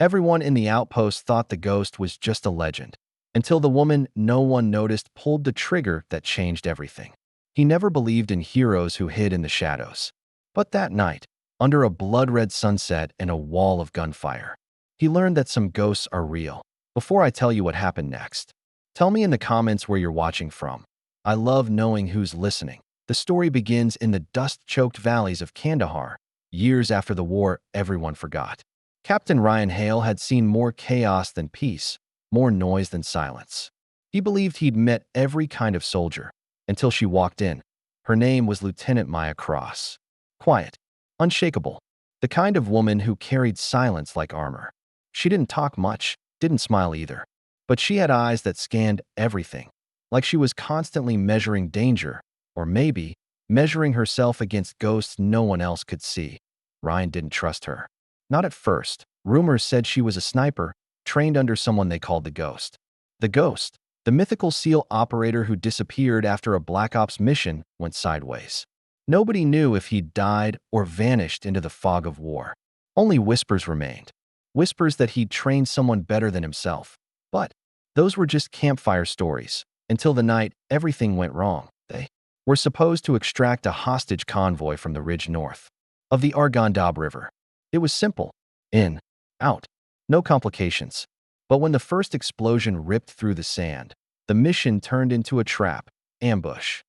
Everyone in the outpost thought the ghost was just a legend, until the woman no one noticed pulled the trigger that changed everything. He never believed in heroes who hid in the shadows. But that night, under a blood-red sunset and a wall of gunfire, he learned that some ghosts are real. Before I tell you what happened next, tell me in the comments where you're watching from. I love knowing who's listening. The story begins in the dust-choked valleys of Kandahar, years after the war everyone forgot. Captain Ryan Hale had seen more chaos than peace, more noise than silence. He believed he'd met every kind of soldier, until she walked in. Her name was Lieutenant Maya Cross. Quiet, unshakable, the kind of woman who carried silence like armor. She didn't talk much, didn't smile either, but she had eyes that scanned everything, like she was constantly measuring danger, or maybe measuring herself against ghosts no one else could see. Ryan didn't trust her. Not at first. Rumors said she was a sniper, trained under someone they called the Ghost. The Ghost, the mythical SEAL operator who disappeared after a Black Ops mission went sideways. Nobody knew if he'd died or vanished into the fog of war. Only whispers remained. Whispers that he'd trained someone better than himself. But those were just campfire stories, until the night everything went wrong. They were supposed to extract a hostage convoy from the ridge north of the Arghandab River. It was simple. In, out, no complications. But when the first explosion ripped through the sand, the mission turned into a trap, ambush.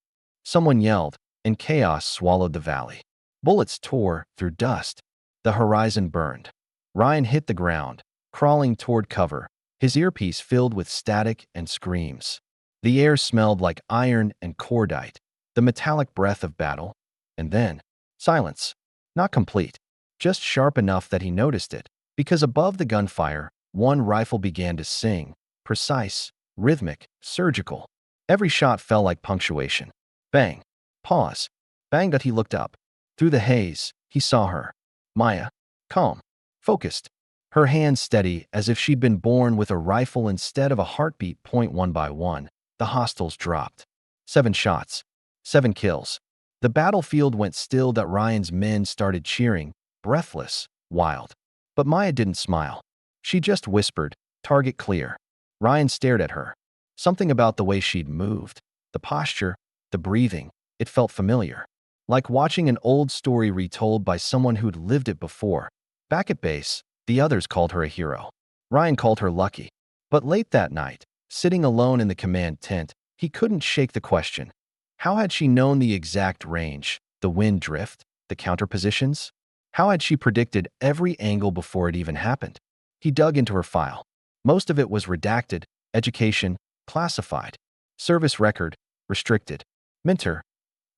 Someone yelled, and chaos swallowed the valley. Bullets tore through dust. The horizon burned. Ryan hit the ground, crawling toward cover, his earpiece filled with static and screams. The air smelled like iron and cordite, the metallic breath of battle. And then, silence. Not complete. Just sharp enough that he noticed it, because above the gunfire, one rifle began to sing, precise, rhythmic, surgical. Every shot fell like punctuation. Bang. Pause. Bang. But he looked up. Through the haze, he saw her. Maya. Calm. Focused. Her hands steady as if she'd been born with a rifle instead of a heartbeat. Point one by one, the hostiles dropped. 7 shots. 7 kills. The battlefield went still. That Ryan's men started cheering, breathless, wild. But Maya didn't smile. She just whispered, "Target clear." Ryan stared at her. Something about the way she'd moved, the posture, the breathing, it felt familiar. Like watching an old story retold by someone who'd lived it before. Back at base, the others called her a hero. Ryan called her lucky. But late that night, sitting alone in the command tent, he couldn't shake the question. How had she known the exact range, the wind drift, the counter positions? How had she predicted every angle before it even happened? He dug into her file. Most of it was redacted, education, classified, service record, restricted, mentor,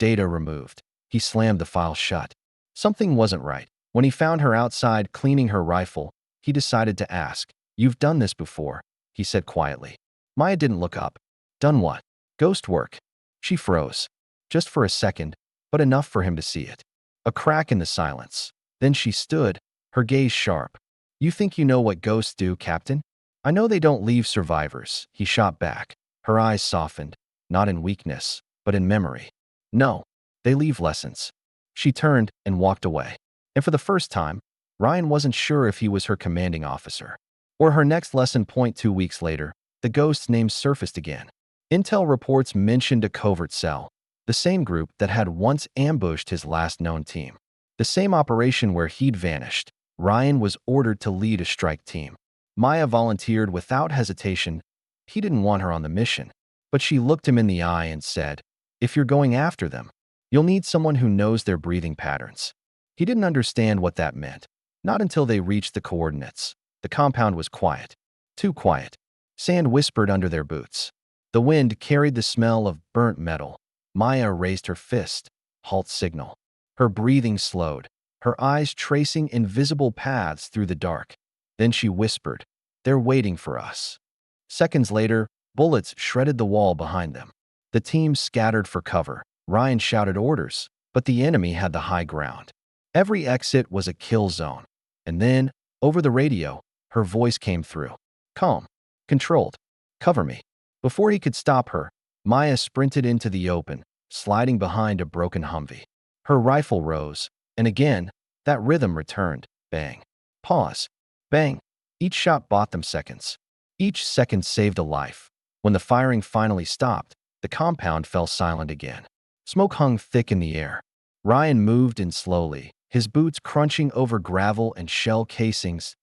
data removed. He slammed the file shut. Something wasn't right. When he found her outside cleaning her rifle, he decided to ask. "You've done this before," he said quietly. Maya didn't look up. "Done what?" "Ghost work." She froze. Just for a second, but enough for him to see it. A crack in the silence. Then she stood, her gaze sharp. "You think you know what ghosts do, Captain?" "I know they don't leave survivors," he shot back. Her eyes softened, not in weakness, but in memory. "No, they leave lessons." She turned and walked away. And for the first time, Ryan wasn't sure if he was her commanding officer or her next lesson. 2 weeks later, the ghost's name surfaced again. Intel reports mentioned a covert cell, the same group that had once ambushed his last known team. The same operation where he'd vanished. Ryan was ordered to lead a strike team. Maya volunteered without hesitation. He didn't want her on the mission, but she looked him in the eye and said, "If you're going after them, you'll need someone who knows their breathing patterns." He didn't understand what that meant. Not until they reached the coordinates. The compound was quiet. Too quiet. Sand whispered under their boots. The wind carried the smell of burnt metal. Maya raised her fist. Halt signal. Her breathing slowed, her eyes tracing invisible paths through the dark. Then she whispered, "They're waiting for us." Seconds later, bullets shredded the wall behind them. The team scattered for cover. Ryan shouted orders, but the enemy had the high ground. Every exit was a kill zone. And then, over the radio, her voice came through. Calm. Controlled. Cover me. Before he could stop her, Maya sprinted into the open, sliding behind a broken Humvee. Her rifle rose, and again, that rhythm returned. Bang. Pause. Bang. Each shot bought them seconds. Each second saved a life. When the firing finally stopped, the compound fell silent again. Smoke hung thick in the air. Ryan moved in slowly, his boots crunching over gravel and shell casings.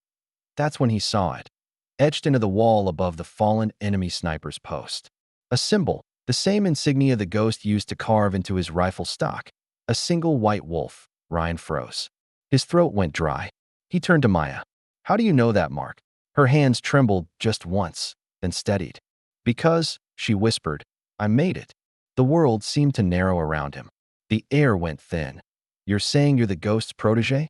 That's when he saw it, etched into the wall above the fallen enemy sniper's post. A symbol, the same insignia the ghost used to carve into his rifle stock. A single white wolf. Ryan froze. His throat went dry. He turned to Maya. "How do you know that, Mark?" Her hands trembled just once, then steadied. "Because," she whispered, "I made it." The world seemed to narrow around him. The air went thin. "You're saying you're the ghost's protégé?"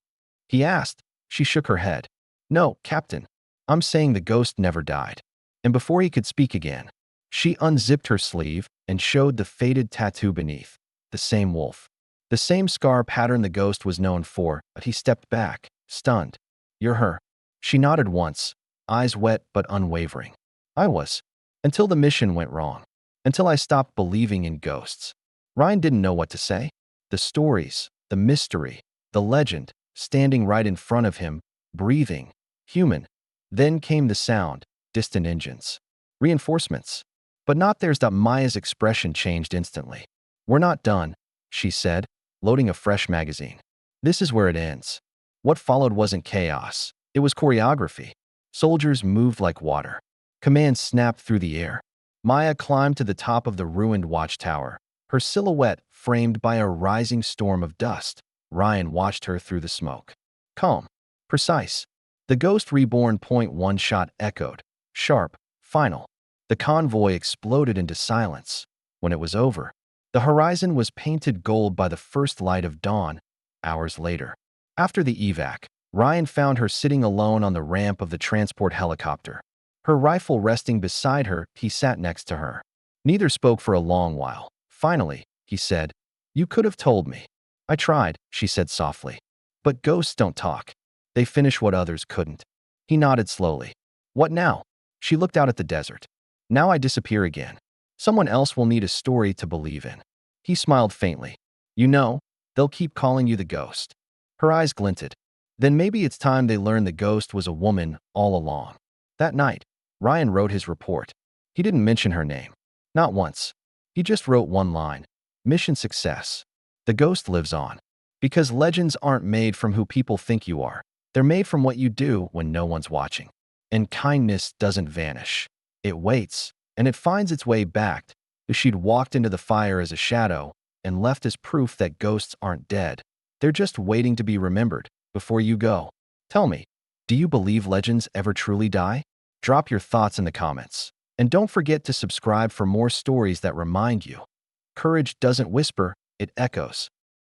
he asked. She shook her head. "No, Captain. I'm saying the ghost never died." And before he could speak again, she unzipped her sleeve and showed the faded tattoo beneath. The same wolf. The same scar pattern the ghost was known for, but he stepped back, stunned. "You're her." She nodded once, eyes wet but unwavering. "I was. Until the mission went wrong. Until I stopped believing in ghosts." Ryan didn't know what to say. The stories, the mystery, the legend, standing right in front of him, breathing, human. Then came the sound, distant engines. Reinforcements. But not theirs. Maya's expression changed instantly. "We're not done," she said, loading a fresh magazine. "This is where it ends." What followed wasn't chaos. It was choreography. Soldiers moved like water. Commands snapped through the air. Maya climbed to the top of the ruined watchtower, her silhouette framed by a rising storm of dust. Ryan watched her through the smoke. Calm. Precise. The ghost reborn .1 shot echoed. Sharp. Final. The convoy exploded into silence. When it was over, the horizon was painted gold by the first light of dawn. Hours later, after the evac, Ryan found her sitting alone on the ramp of the transport helicopter. Her rifle resting beside her, he sat next to her. Neither spoke for a long while. Finally, he said, "You could have told me." "I tried," she said softly. "But ghosts don't talk. They finish what others couldn't." He nodded slowly. "What now?" She looked out at the desert. "Now I disappear again. Someone else will need a story to believe in." He smiled faintly. "You know, they'll keep calling you the ghost." Her eyes glinted. "Then maybe it's time they learned the ghost was a woman all along." That night, Ryan wrote his report. He didn't mention her name. Not once. He just wrote one line. "Mission success. The ghost lives on." Because legends aren't made from who people think you are. They're made from what you do when no one's watching. And kindness doesn't vanish. It waits, and it finds its way back. If she'd walked into the fire as a shadow and left as proof that ghosts aren't dead, they're just waiting to be remembered before you go. Tell me, do you believe legends ever truly die? Drop your thoughts in the comments. And don't forget to subscribe for more stories that remind you. Courage doesn't whisper, it echoes.